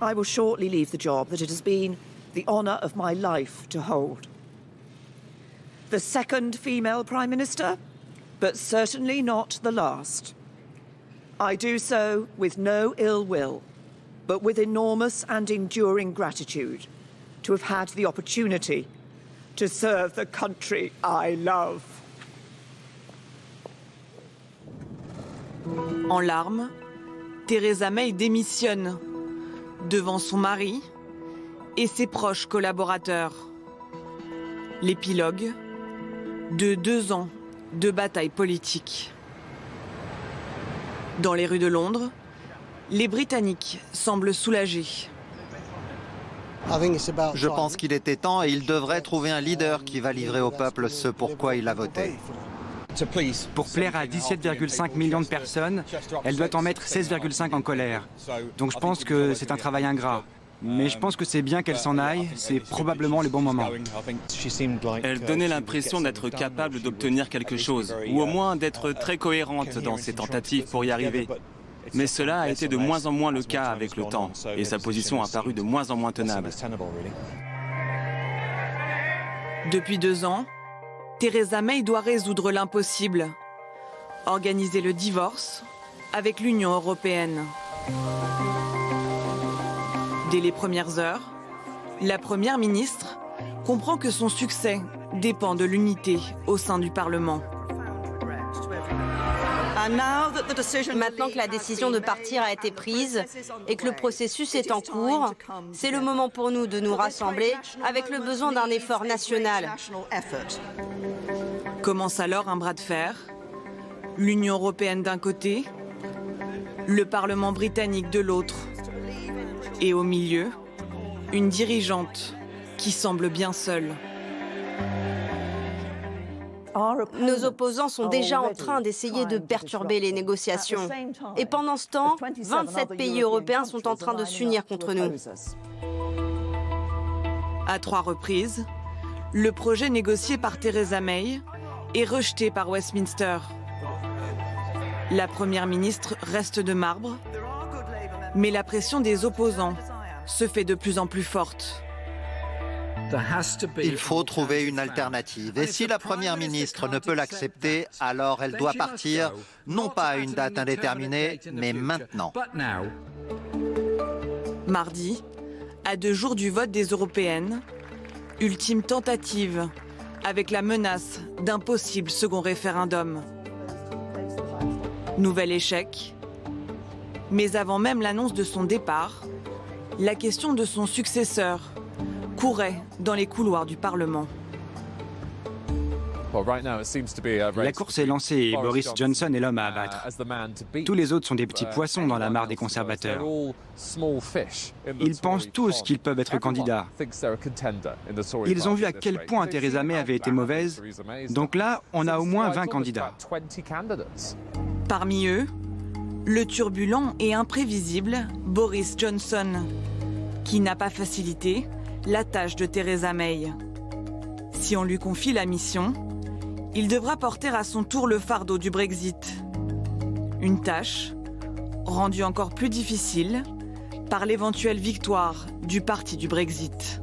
I will shortly leave the job that it has been the honour of my life to hold. The second female Prime Minister, but certainly not the last. I do so with no ill will, but with enormous and enduring gratitude to have had the opportunity to serve the country I love. En larmes, Theresa May démissionne devant son mari et ses proches collaborateurs. L'épilogue de 2 ans de bataille politique. Dans les rues de Londres, les Britanniques semblent soulagés. Je pense qu'il était temps et il devrait trouver un leader qui va livrer au peuple ce pourquoi il a voté. Pour plaire à 17,5 millions de personnes, elle doit en mettre 16,5 en colère. Donc je pense que c'est un travail ingrat. Mais je pense que c'est bien qu'elle s'en aille, c'est probablement le bon moment. Elle donnait l'impression d'être capable d'obtenir quelque chose, ou au moins d'être très cohérente dans ses tentatives pour y arriver. Mais cela a été de moins en moins le cas avec le temps, et sa position a paru de moins en moins tenable. Depuis 2 ans, Theresa May doit résoudre l'impossible, organiser le divorce avec l'Union européenne. Dès les premières heures, la Première ministre comprend que son succès dépend de l'unité au sein du Parlement. Maintenant que la décision de partir a été prise et que le processus est en cours, c'est le moment pour nous de nous rassembler avec le besoin d'un effort national. Commence alors un bras de fer. L'Union européenne d'un côté, le Parlement britannique de l'autre. Et au milieu, une dirigeante qui semble bien seule. Nos opposants sont déjà en train d'essayer de perturber les négociations. Et pendant ce temps, 27 pays européens sont en train de s'unir contre nous. À 3 reprises, le projet négocié par Theresa May est rejeté par Westminster. La Première ministre reste de marbre, mais la pression des opposants se fait de plus en plus forte. Il faut trouver une alternative. Et si la Première ministre ne peut l'accepter, alors elle doit partir, non pas à une date indéterminée, mais maintenant. Mardi, à 2 jours du vote des européennes, ultime tentative avec la menace d'un possible second référendum. Nouvel échec. Mais avant même l'annonce de son départ, la question de son successeur courait dans les couloirs du Parlement. La course est lancée et Boris Johnson est l'homme à abattre. Tous les autres sont des petits poissons dans la mare des conservateurs. Ils pensent tous qu'ils peuvent être candidats. Ils ont vu à quel point Theresa May avait été mauvaise, donc là, on a au moins 20 candidats. Parmi eux, le turbulent et imprévisible Boris Johnson, qui n'a pas facilité la tâche de Theresa May. Si on lui confie la mission, il devra porter à son tour le fardeau du Brexit. Une tâche rendue encore plus difficile par l'éventuelle victoire du parti du Brexit.